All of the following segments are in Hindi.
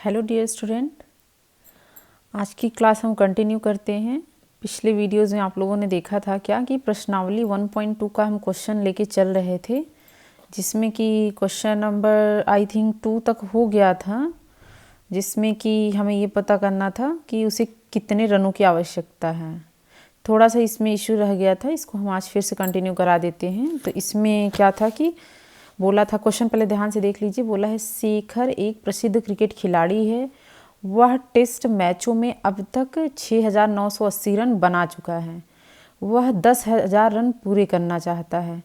हेलो डियर स्टूडेंट, आज की क्लास हम कंटिन्यू करते हैं। पिछले वीडियोज़ में आप लोगों ने देखा था क्या कि प्रश्नावली 1.2 का हम क्वेश्चन लेके चल रहे थे, जिसमें कि क्वेश्चन नंबर आई थिंक 2 तक हो गया था, जिसमें कि हमें ये पता करना था कि उसे कितने रनों की आवश्यकता है। थोड़ा सा इसमें इशू रह गया था, इसको हम आज फिर से कंटिन्यू करा देते हैं। तो इसमें क्या था कि बोला था, क्वेश्चन पहले ध्यान से देख लीजिए। बोला है शेखर एक प्रसिद्ध क्रिकेट खिलाड़ी है, वह टेस्ट मैचों में अब तक 6,980 रन बना चुका है। वह 10,000 रन पूरे करना चाहता है,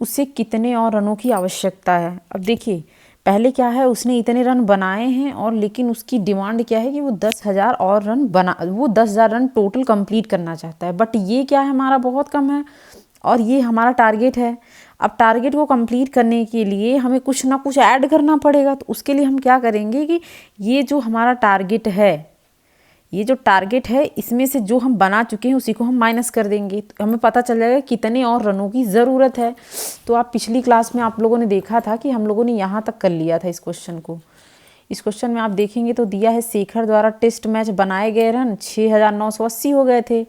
उसे कितने और रनों की आवश्यकता है। अब देखिए, पहले क्या है, उसने इतने रन बनाए हैं और लेकिन उसकी डिमांड क्या है कि वो 10,000 और रन वो 10,000 रन टोटल कंप्लीट करना चाहता है। बट ये क्या है, हमारा बहुत कम है और ये हमारा टारगेट है। अब टारगेट को कंप्लीट करने के लिए हमें कुछ ना कुछ ऐड करना पड़ेगा। तो उसके लिए हम क्या करेंगे कि ये जो हमारा टारगेट है, इसमें से जो हम बना चुके हैं उसी को हम माइनस कर देंगे, तो हमें पता चल जाएगा कितने और रनों की ज़रूरत है। तो आप पिछली क्लास में आप लोगों ने देखा था कि हम लोगों ने यहाँ तक कर लिया था इस क्वेश्चन को। इस क्वेश्चन में आप देखेंगे तो दिया है शेखर द्वारा टेस्ट मैच बनाए गए रन 6,980 हो गए थे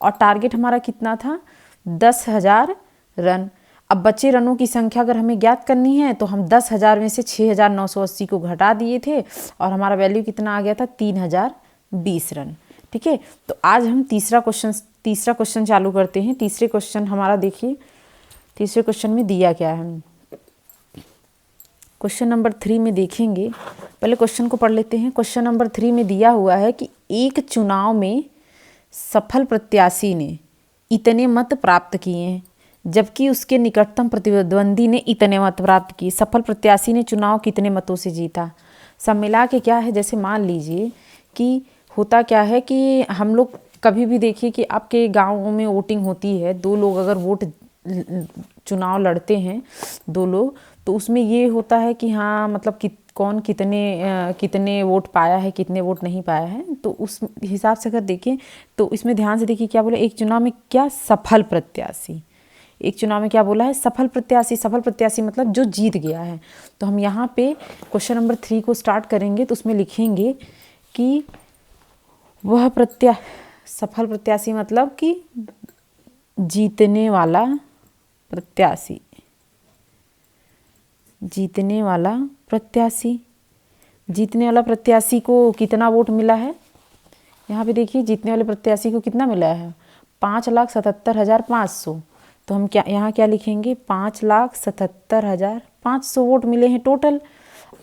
और टारगेट हमारा कितना था, 10,000 रन। अब बचे रनों की संख्या अगर हमें ज्ञात करनी है तो हम 10,000 में से 6,980 को घटा दिए थे और हमारा वैल्यू कितना आ गया था, 3,020 रन। ठीक है, तो आज हम तीसरा क्वेश्चन चालू करते हैं। तीसरे क्वेश्चन हमारा देखिए, तीसरे क्वेश्चन में दिया क्या है। क्वेश्चन नंबर 3 में देखेंगे, पहले क्वेश्चन को पढ़ लेते हैं। क्वेश्चन नंबर 3 में दिया हुआ है कि एक चुनाव में सफल प्रत्याशी ने इतने मत प्राप्त किए हैं, जबकि उसके निकटतम प्रतिद्वंदी ने इतने मत प्राप्त किए। सफल प्रत्याशी ने चुनाव कितने मतों से जीता। सब मिला के क्या है, जैसे मान लीजिए कि होता क्या है कि हम लोग कभी भी देखिए कि आपके गाँव में वोटिंग होती है, दो लोग अगर चुनाव लड़ते हैं, दो लोग, तो उसमें ये होता है कि हाँ मतलब कौन कितने वोट पाया है, कितने वोट नहीं पाया है। तो उस हिसाब से अगर देखें तो इसमें ध्यान से देखिए क्या बोला, एक चुनाव में क्या सफल प्रत्याशी, एक चुनाव में क्या बोला है, सफल प्रत्याशी। सफल प्रत्याशी मतलब जो जीत गया है। तो हम यहाँ पे क्वेश्चन नंबर 3 को स्टार्ट करेंगे तो उसमें लिखेंगे कि वह सफल प्रत्याशी मतलब कि जीतने वाला प्रत्याशी, जीतने वाला प्रत्याशी। जीतने वाला प्रत्याशी को कितना वोट मिला है, यहाँ पे देखिए जीतने वाले प्रत्याशी को कितना मिला है, 5,77,500। तो हम यहाँ क्या लिखेंगे, 5,77,500 वोट मिले हैं टोटल।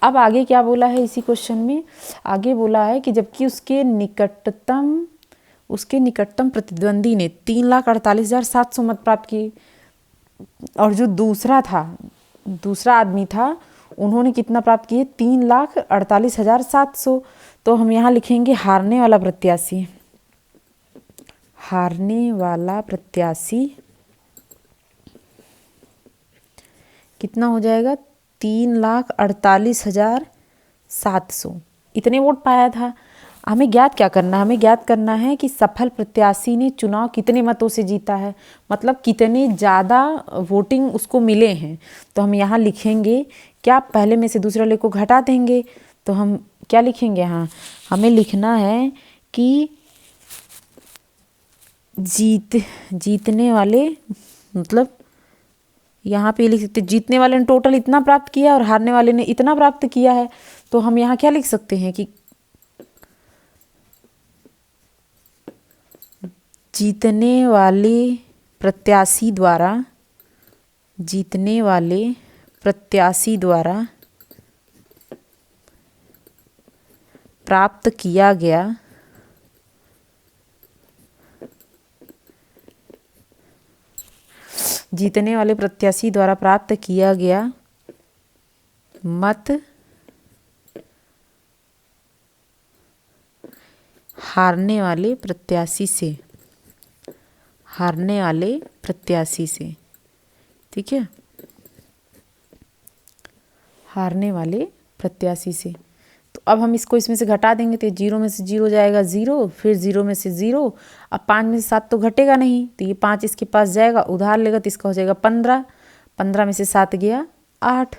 अब आगे क्या बोला है इसी क्वेश्चन में, आगे बोला है कि जबकि उसके निकटतम प्रतिद्वंदी ने 3,48,700 मत प्राप्त किए और जो दूसरा आदमी था उन्होंने कितना प्राप्त किए, 3,48,700। तो हम यहाँ लिखेंगे हारने वाला प्रत्याशी, हारने वाला प्रत्याशी कितना हो जाएगा, 3,48,700 इतने वोट पाया था। हमें ज्ञात क्या करना है, हमें ज्ञात करना है कि सफल प्रत्याशी ने चुनाव कितने मतों से जीता है, मतलब कितने ज़्यादा वोटिंग उसको मिले हैं। तो हम यहाँ लिखेंगे क्या, पहले में से दूसरे वाले को घटा देंगे। तो हम क्या लिखेंगे, हाँ हमें लिखना है कि जीतने वाले, मतलब यहाँ पे लिख सकते जीतने वाले ने टोटल इतना प्राप्त किया और हारने वाले ने इतना प्राप्त किया है। तो हम यहाँ क्या लिख सकते हैं कि जीतने वाले प्रत्याशी द्वारा प्राप्त किया गया मत हारने वाले प्रत्याशी से, ठीक है, हारने वाले प्रत्याशी से। तो अब हम इसको इसमें से घटा देंगे तो 0 में से 0 जाएगा 0, फिर 0 में से 0। अब 5 में से 7 तो घटेगा नहीं, तो ये 5 इसके पास जाएगा, उधार लेगा तो इसका हो जाएगा 15। 15 में से 7 गया 8।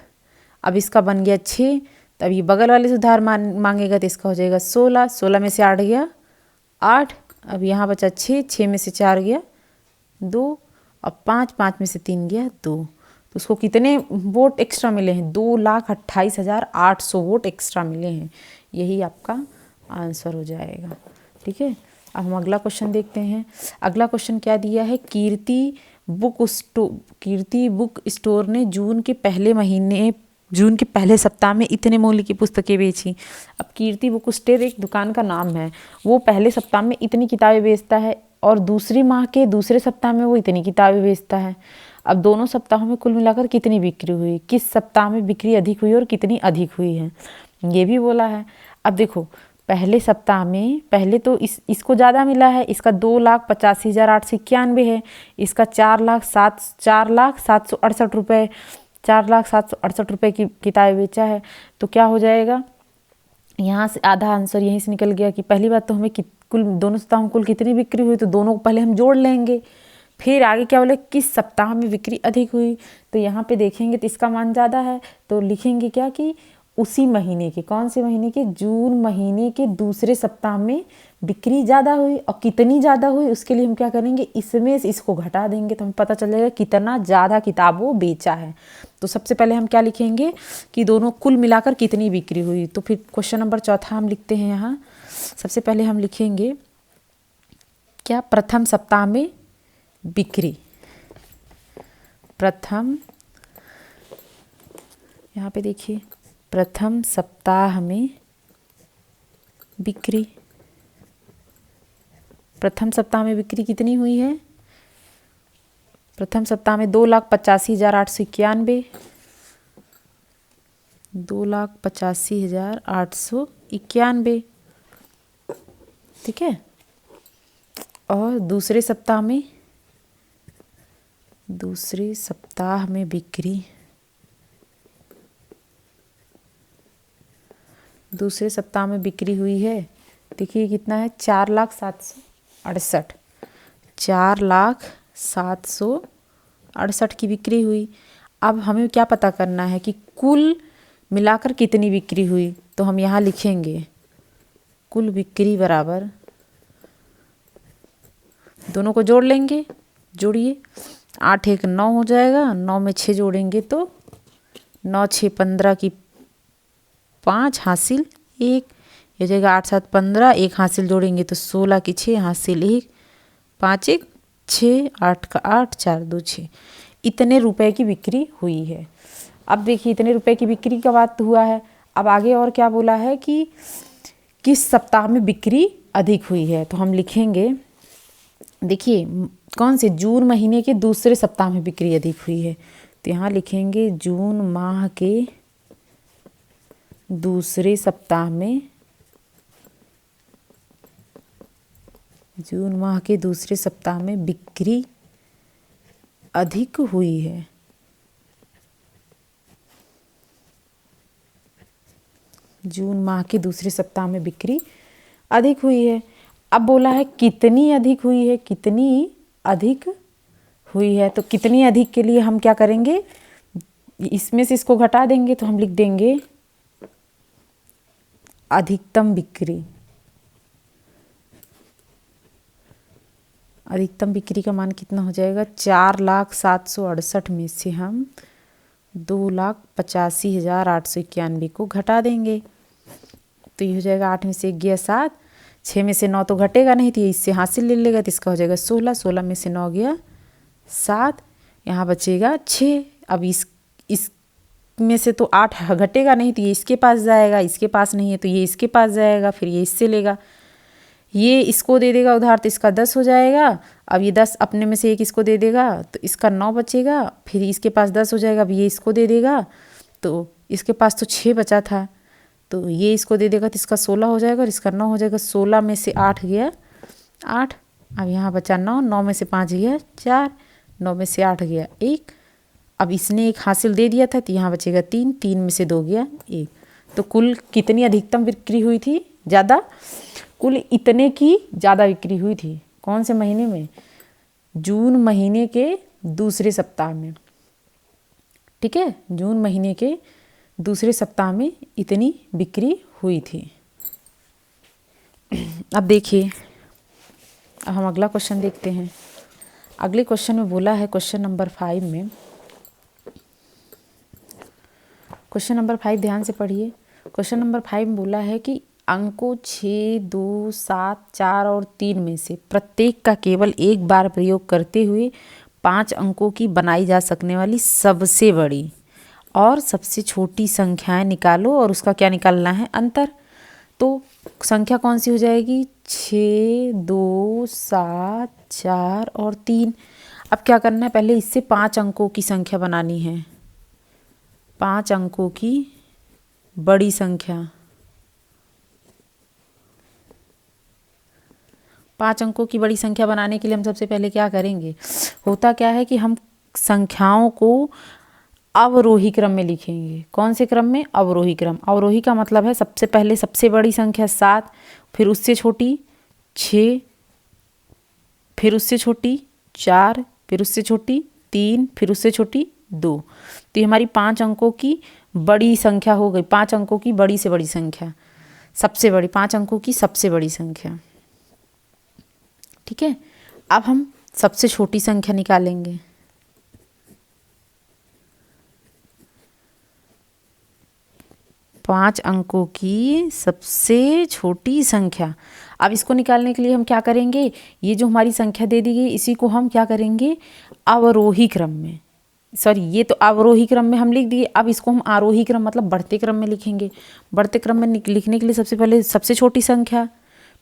अब इसका बन गया 6, तो अब ये बगल वाले से उधार मांगेगा तो इसका हो जाएगा 16, 16 में से 8 गया 8, अब यहाँ बचा 6, 6 में से 4 गया 2, अब 5, 5 में से 3 गया 2। तो उसको कितने वोट एक्स्ट्रा मिले हैं? 2,28,800 वोट एक्स्ट्रा मिले हैं। यही आपका आंसर हो जाएगा। ठीक है, अब हम अगला क्वेश्चन देखते हैं। अगला क्वेश्चन क्या दिया है? कीर्ति बुक स्टोर ने जून के पहले सप्ताह में इतने मूल्य की पुस्तकें बेची। अब कीर्ति बुक स्टोर एक दुकान का नाम है, वो पहले सप्ताह में इतनी किताबें बेचता है और दूसरी माह के दूसरे सप्ताह में वो इतनी किताबें बेचता है। अब दोनों सप्ताहों में कुल मिलाकर कितनी बिक्री हुई, किस सप्ताह में बिक्री अधिक हुई और कितनी अधिक हुई है, ये भी बोला है। अब देखो, पहले सप्ताह में पहले तो इसको ज़्यादा मिला है, इसका 2,85,891 है, इसका 4,07,768 रुपये 4,07,68 रुपये की किताबें बेचा है। तो क्या हो जाएगा, यहाँ से आधा आंसर यहीं से निकल गया कि पहली बात तो हमें कुल दोनों सप्ताह में कुल कितनी बिक्री हुई, तो दोनों को पहले हम जोड़ लेंगे। फिर आगे क्या बोले, किस सप्ताह में बिक्री अधिक हुई, तो यहाँ पे देखेंगे तो इसका मान ज़्यादा है, तो लिखेंगे क्या कि उसी महीने के, कौन से महीने के, जून महीने के दूसरे सप्ताह में बिक्री ज़्यादा हुई। और कितनी ज़्यादा हुई उसके लिए हम क्या करेंगे, इसमें से इसको घटा देंगे तो हमें पता चल जाएगा कितना ज़्यादा किताब वो बेचा है। तो सबसे पहले हम क्या लिखेंगे कि दोनों कुल मिलाकर कितनी बिक्री हुई। तो फिर क्वेश्चन नंबर चौथा हम लिखते हैं यहाँ। सबसे पहले हम लिखेंगे क्या, प्रथम सप्ताह में बिक्री, प्रथम, यहाँ पे देखिए प्रथम सप्ताह में बिक्री, प्रथम सप्ताह में बिक्री कितनी हुई है, प्रथम सप्ताह में 2,85,891, 2,85,891, ठीक है। और दूसरे सप्ताह में बिक्री, दूसरे सप्ताह में बिक्री हुई है, देखिए कितना है, 4,768, 4,768 की बिक्री हुई। अब हमें क्या पता करना है कि कुल मिलाकर कितनी बिक्री हुई, तो हम यहाँ लिखेंगे कुल बिक्री बराबर, दोनों को जोड़ लेंगे, जोड़िए, 8 1 9 हो जाएगा, 9 में 6 जोड़ेंगे तो 9 6 15 की 5 हासिल 1, हो जाएगा 8 7 15, 1 हासिल जोड़ेंगे तो 16 की 6 हासिल 1, 5 1 6, 8 का 8, 4 2 6, इतने रुपए की बिक्री हुई है। अब देखिए इतने रुपए की बिक्री का बात हुआ है। अब आगे और क्या बोला है कि किस सप्ताह में बिक्री अधिक हुई है, तो हम लिखेंगे, देखिए कौन से, जून महीने के दूसरे सप्ताह में बिक्री अधिक हुई है, तो यहाँ लिखेंगे जून माह के दूसरे सप्ताह में, जून माह के दूसरे सप्ताह में बिक्री अधिक हुई है। जून माह के दूसरे सप्ताह में बिक्री अधिक हुई है। अब बोला है कितनी अधिक हुई है, कितनी अधिक हुई है, तो कितनी अधिक के लिए हम क्या करेंगे, इसमें से इसको घटा देंगे तो हम लिख देंगे अधिकतम बिक्री। अधिकतम बिक्री का मान कितना हो जाएगा, 4,768 में से हम 2,85,891 को घटा देंगे तो ये हो जाएगा, 8 में से 1 गया 7, 6 में से 9 तो घटेगा नहीं तो ये इससे हासिल ले लेगा तो इसका हो जाएगा 16, 16 में से 9 गया 7, यहाँ बचेगा 6। अब इस में से तो 8 घटेगा नहीं तो ये इसके पास जाएगा, इसके पास नहीं है तो ये इसके पास जाएगा, फिर ये इससे लेगा, ये इसको दे देगा उधार तो इसका 10 हो जाएगा। अब ये 10 अपने में से एक इसको दे देगा तो इसका 9 बचेगा, फिर इसके पास 10 हो जाएगा, अब ये इसको दे देगा तो इसके पास तो 6 बचा था तो ये इसको दे देगा तो इसका 16 हो जाएगा और इसका 9 हो जाएगा। 16 में से 8 गया 8, अब यहाँ बचा 9, 9 में से 5 गया 4, 9 में से 8 गया 1, अब इसने एक हासिल दे दिया था तो यहाँ बचेगा 3, 3 में से 2 गया 1। तो कुल कितनी अधिकतम बिक्री हुई थी, ज़्यादा, कुल इतने की ज़्यादा बिक्री हुई थी। कौन से महीने में, जून महीने के दूसरे सप्ताह में, ठीक है, जून महीने के दूसरे सप्ताह में इतनी बिक्री हुई थी। अब देखिए, अब हम अगला क्वेश्चन देखते हैं। अगले क्वेश्चन में बोला है, क्वेश्चन नंबर 5 में, क्वेश्चन नंबर 5 ध्यान से पढ़िए। क्वेश्चन नंबर 5 में बोला है कि अंकों 6, 2, 7, 4 और 3 में से प्रत्येक का केवल एक बार प्रयोग करते हुए 5 अंकों की बनाई जा सकने वाली सबसे बड़ी और सबसे छोटी संख्याएं निकालो और उसका क्या निकालना है, अंतर। तो संख्या कौन सी हो जाएगी, 6, 2, 7, 4 और 3। अब क्या करना है, पहले इससे 5 अंकों की संख्या बनानी है, 5 अंकों की बड़ी संख्या। 5 अंकों की बड़ी संख्या बनाने के लिए हम सबसे पहले क्या करेंगे, होता क्या है कि हम संख्याओं को अवरोही क्रम में लिखेंगे। कौन से क्रम में, अवरोही क्रम। अवरोही का मतलब है सबसे पहले सबसे बड़ी संख्या 7, फिर उससे छोटी 6, फिर उससे छोटी 4, फिर उससे छोटी 3, फिर उससे छोटी 2। तो ये हमारी 5 अंकों की बड़ी संख्या हो गई। 5 अंकों की बड़ी से बड़ी संख्या, सबसे बड़ी, 5 अंकों की सबसे बड़ी संख्या। ठीक है, अब हम सबसे छोटी संख्या निकालेंगे। 5 अंकों की सबसे छोटी संख्या। अब इसको निकालने के लिए हम क्या करेंगे, ये जो हमारी संख्या दे दी गई इसी को हम क्या करेंगे, अवरोही क्रम में, सॉरी ये तो अवरोही क्रम में हम लिख दिए। अब इसको हम आरोही क्रम मतलब बढ़ते क्रम में लिखेंगे। बढ़ते क्रम में लिखने के लिए सबसे पहले सबसे छोटी संख्या,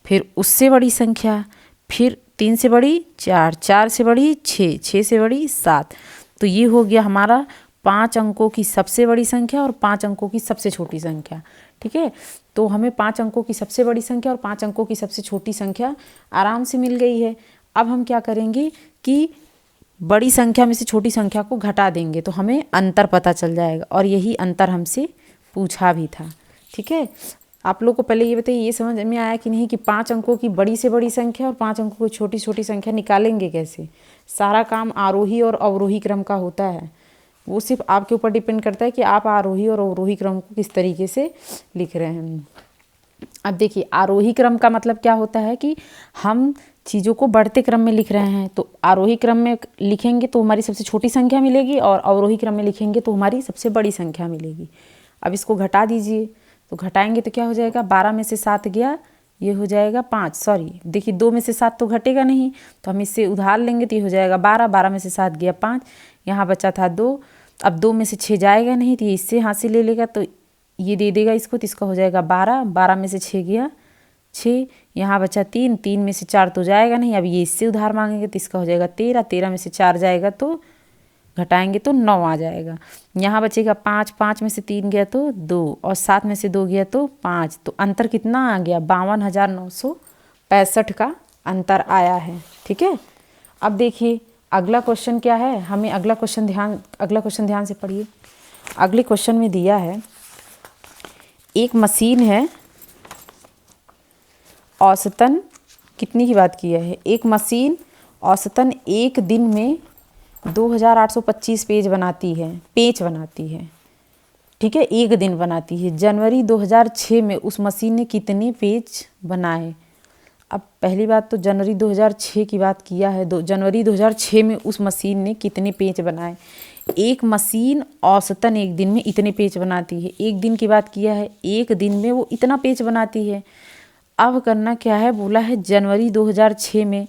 फिर उससे बड़ी संख्या, फिर 3 से बड़ी 4, 4 से बड़ी 6, 6 से बड़ी 7। तो ये हो गया हमारा 5 अंकों की सबसे बड़ी संख्या और 5 अंकों की सबसे छोटी संख्या। ठीक है, तो हमें 5 अंकों की सबसे बड़ी संख्या और 5 अंकों की सबसे छोटी संख्या आराम से मिल गई है। अब हम क्या करेंगे कि बड़ी संख्या में से छोटी संख्या को घटा देंगे तो हमें अंतर पता चल जाएगा, और यही अंतर हमसे पूछा भी था। ठीक है, आप लोग को पहले ये बताइए, ये समझ में आया कि नहीं कि 5 अंकों की बड़ी से बड़ी संख्या और 5 अंकों की छोटी छोटी संख्या निकालेंगे कैसे। सारा काम आरोही और अवरोही क्रम का होता है, वो सिर्फ आपके ऊपर डिपेंड करता है कि आप आरोही और अवरोही क्रम को किस तरीके से लिख रहे हैं। अब देखिए, आरोही क्रम का मतलब क्या होता है कि हम चीज़ों को बढ़ते क्रम में लिख रहे हैं। तो आरोही क्रम में लिखेंगे तो हमारी सबसे छोटी संख्या मिलेगी, और अवरोही क्रम में लिखेंगे तो हमारी सबसे बड़ी संख्या मिलेगी। अब इसको घटा दीजिए, तो घटाएंगे तो क्या हो जाएगा, 12 में से 7 गया, ये हो जाएगा 5। सॉरी देखिए, 2 में से 7 तो घटेगा नहीं, तो हम इससे उधार लेंगे तो ये हो जाएगा 12। 12 में से 7 गया 5, यहाँ बचा था 2। अब 2 में से 6 जाएगा नहीं, तो ये इससे हाथ से ले लेगा, तो ये दे देगा इसको, तो इसका हो जाएगा 12। 12 में से 6 गया 6, यहाँ बचा 3। 3 में से 4 तो जाएगा नहीं, अब ये इससे उधार मांगेंगे तो इसका हो जाएगा 13। 13 में से 4 जाएगा तो घटाएंगे तो 9 आ जाएगा। यहाँ बचेगा 5। 5 में से 3 गया तो 2, और 7 में से 2 गया तो 5। तो अंतर कितना आ गया, 52,965 का अंतर आया है। ठीक है, अब देखिए अगला क्वेश्चन क्या है, हमें अगला क्वेश्चन ध्यान से पढ़िए। अगले क्वेश्चन में दिया है, एक मशीन है, औसतन कितनी की बात किया है, एक मशीन औसतन एक दिन में 2825 पेज बनाती है। ठीक है, एक दिन बनाती है। जनवरी 2006 में उस मशीन ने कितने पेज बनाए। अब पहली बात तो जनवरी 2006 की बात किया है, जनवरी 2006 में उस मशीन ने कितने पेज बनाए। एक मशीन औसतन एक दिन में इतने पेज बनाती है, एक दिन की बात किया है, एक दिन में वो इतना पेज बनाती है। अब करना क्या है, बोला है जनवरी 2006 में।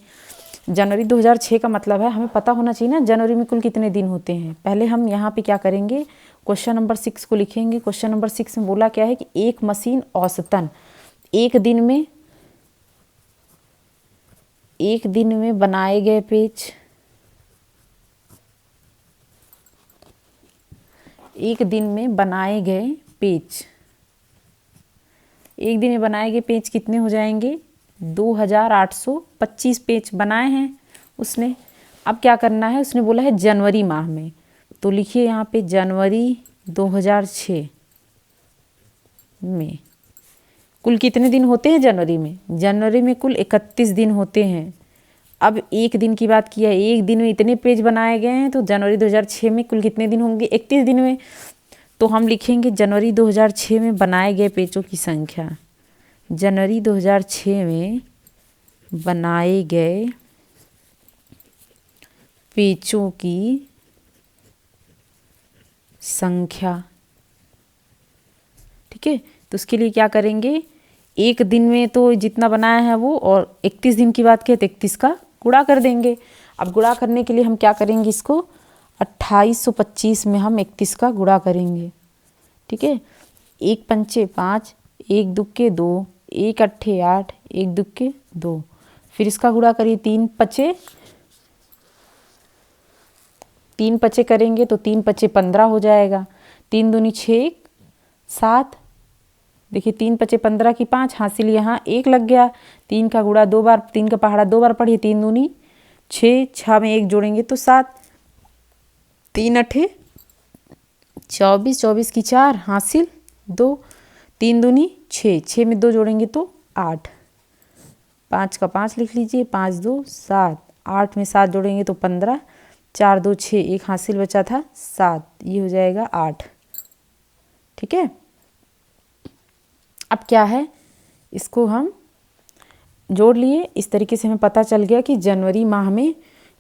जनवरी 2006 का मतलब है हमें पता होना चाहिए ना जनवरी में कुल कितने दिन होते हैं। पहले हम यहाँ पे क्या करेंगे, क्वेश्चन नंबर 6 को लिखेंगे। क्वेश्चन नंबर 6 में बोला क्या है कि एक मशीन औसतन एक दिन में बनाए गए पेज, एक दिन में बनाए गए पेज, एक दिन में बनाए गए पेज कितने हो जाएंगे, 2825 पेज बनाए हैं उसने। अब क्या करना है, उसने बोला है जनवरी माह में, तो लिखिए यहाँ पे जनवरी 2006 में कुल कितने दिन होते हैं जनवरी में। जनवरी में कुल 31 दिन होते हैं। अब एक दिन की बात किया है, एक दिन में इतने पेज बनाए गए हैं, तो जनवरी 2006 में कुल कितने दिन होंगे, 31 दिन में। तो हम लिखेंगे जनवरी 2006 में बनाए गए पेचों की संख्या। जनवरी 2006 में बनाए गए पेचों की संख्या। ठीक है, तो उसके लिए क्या करेंगे, एक दिन में तो जितना बनाया है वो, और 31 दिन की बात करें तो 31 का गुणा कर देंगे। अब गुणा करने के लिए हम क्या करेंगे, इसको 2825 में हम 31 का गुणा करेंगे। ठीक है, 1 पंचे 5, 1 दुक्के 2, 1 अट्ठे 8, 1 दुक्के 2, फिर इसका गुणा करिए 3 पचे करेंगे तो 3 पचे 15 हो जाएगा। 3 दूनी 6, 7, देखिए 3 पचे 15 की 5, हासिल यहाँ 1 लग गया। 3 का गुणा 2 बार, 3 का पहाड़ा 2 बार पढ़िए, 3 दूनी 6, 6 में 1 जोड़ेंगे तो 7, 3 अट्ठे 24, 24 की 4, हासिल 2, 3 दूनी 6, 6 में 2 जोड़ेंगे तो 8, 5 का 5 लिख लीजिए, 5 2 7, 8 में 7 जोड़ेंगे तो 15, 4 2 6, 1 हासिल बचा था 7, ये हो जाएगा 8। ठीक है, अब क्या है, इसको हम जोड़ लिए। इस तरीके से हमें पता चल गया कि जनवरी माह में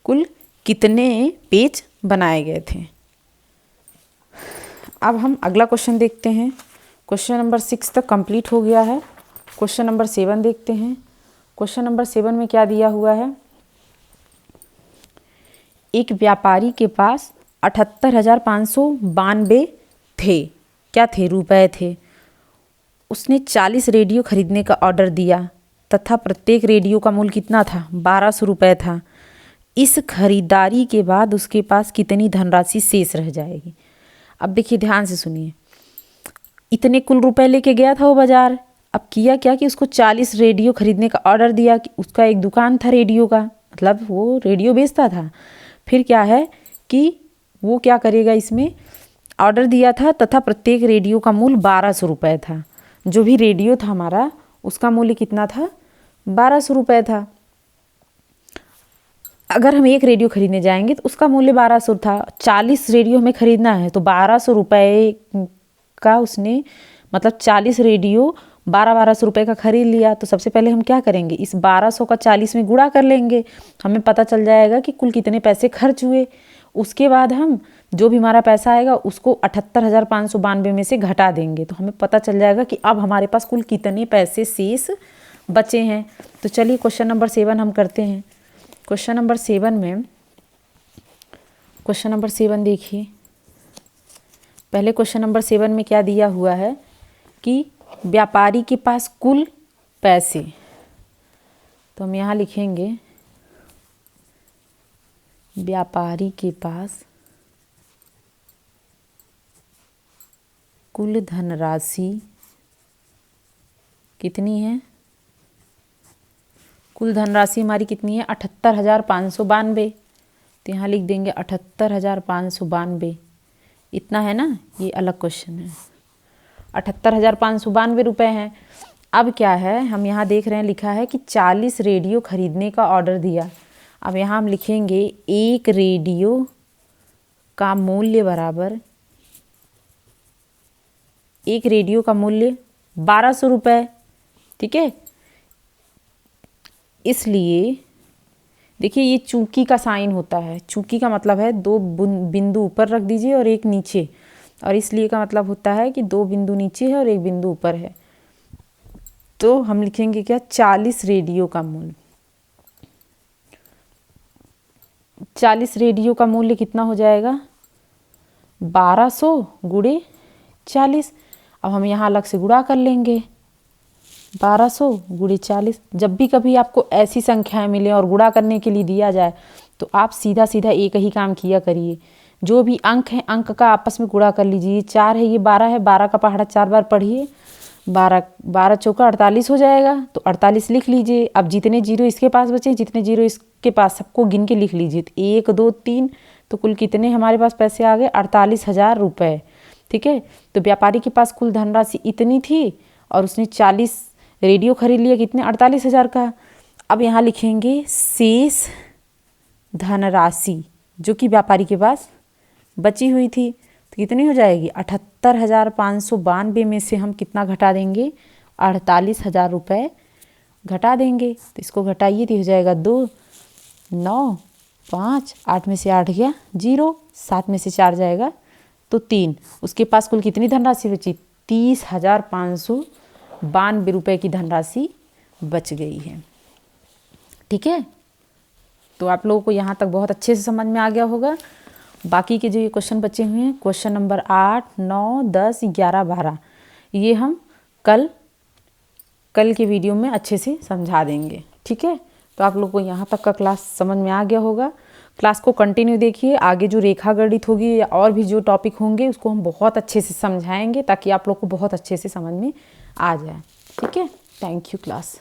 कुल कितने पेज बनाए गए थे। अब हम अगला क्वेश्चन देखते हैं। क्वेश्चन नंबर 6 तक कंप्लीट हो गया है। क्वेश्चन नंबर 7 देखते हैं। क्वेश्चन नंबर 7 में क्या दिया हुआ है, एक व्यापारी के पास 78,592 थे, क्या थे, रुपए थे। उसने 40 रेडियो खरीदने का ऑर्डर दिया तथा प्रत्येक रेडियो का मूल्य कितना था, 1200 रुपये था। इस खरीदारी के बाद उसके पास कितनी धनराशि शेष रह जाएगी। अब देखिए ध्यान से सुनिए, इतने कुल रुपए लेके गया था वो बाजार। अब किया क्या कि उसको 40 रेडियो खरीदने का ऑर्डर दिया, कि उसका एक दुकान था रेडियो का, मतलब वो रेडियो बेचता था। फिर क्या है कि वो क्या करेगा, इसमें ऑर्डर दिया था तथा प्रत्येक रेडियो का मूल्य 1200 रुपये था। जो भी रेडियो था हमारा, उसका मूल्य कितना था, 1200 रुपये था। अगर हम एक रेडियो खरीदने जाएंगे तो उसका मूल्य 1200 था। 40 रेडियो हमें खरीदना है तो 1200 रुपये का उसने, मतलब 40 रेडियो 1200 रुपये का खरीद लिया। तो सबसे पहले हम क्या करेंगे, इस 1200 का 40 में गुणा कर लेंगे, हमें पता चल जाएगा कि कुल कितने पैसे खर्च हुए। उसके बाद हम जो भी हमारा पैसा आएगा उसको 78,592 में से घटा देंगे, तो हमें पता चल जाएगा कि अब हमारे पास कुल कितने पैसे शेष बचे हैं। तो चलिए क्वेश्चन नंबर 7 हम करते हैं। क्वेश्चन नंबर 7 देखिए। पहले क्वेश्चन नंबर 7 में क्या दिया हुआ है कि व्यापारी के पास कुल पैसे, तो हम यहाँ लिखेंगे व्यापारी के पास कुल धनराशि कितनी है, कुल धनराशि हमारी कितनी है, 78,592। तो यहाँ लिख देंगे 78,592, इतना है ना, ये अलग क्वेश्चन है। 78,592 रुपये हैं। अब क्या है, हम यहाँ देख रहे हैं लिखा है कि 40 रेडियो खरीदने का ऑर्डर दिया। अब यहाँ हम लिखेंगे एक रेडियो का मूल्य बराबर, एक रेडियो का मूल्य 1200 रुपये। ठीक है, इसलिए देखिए ये चूंकि का साइन होता है। चूंकि का मतलब है 2 बिंदु ऊपर रख दीजिए और एक नीचे, और इसलिए का मतलब होता है कि 2 बिंदु नीचे है और 1 बिंदु ऊपर है। तो हम लिखेंगे क्या, 40 रेडियो का मूल्य, 40 रेडियो का मूल्य कितना हो जाएगा, 1200 गुणे 40। अब हम यहाँ अलग से गुणा कर लेंगे, 1200 गुणे 40। जब भी कभी आपको ऐसी संख्याएं मिले और गुणा करने के लिए दिया जाए तो आप सीधा सीधा एक ही काम किया करिए, जो भी अंक है अंक का आपस में गुणा कर लीजिए। 4 है, ये 12 है, 12 का पहाड़ा 4 बार पढ़िए, 12 चौका 48 हो जाएगा, तो 48 लिख लीजिए। अब जितने जीरो इसके पास बचे, जितने जीरो इसके पास, सबको गिन के लिख लीजिए। 1 2 3, तो कुल कितने हमारे पास पैसे आ गए, 48,000 रुपये। ठीक है, तो व्यापारी के पास कुल धनराशि इतनी थी और उसने 40 रेडियो खरीद लिया, कितने, 48,000 का। अब यहाँ लिखेंगे शेष धनराशि जो कि व्यापारी के पास बची हुई थी। तो कितनी हो जाएगी 78,592 में से हम कितना घटा देंगे 48,000 रुपये घटा देंगे। तो इसको घटाइए तो हो जाएगा 2, 9, 5, 8 में से 8 गया 0, 7 में से 4 जाएगा तो 3। उसके पास कुल कितनी धनराशि बची 30,592 रुपये की धनराशि बच गई है। ठीक है, तो आप लोगों को यहाँ तक बहुत अच्छे से समझ में आ गया होगा। बाकी के जो ये क्वेश्चन बचे हुए हैं, क्वेश्चन नंबर 8, 9, 10, 11, 12, ये हम कल के वीडियो में अच्छे से समझा देंगे। ठीक है, तो आप लोग को यहाँ तक का क्लास समझ में आ गया होगा। क्लास को कंटिन्यू देखिए, आगे जो रेखा गणित होगी या और भी जो टॉपिक होंगे उसको हम बहुत अच्छे से समझाएंगे ताकि आप लोग को बहुत अच्छे से समझ में आ जाए। ठीक है, थैंक यू क्लास।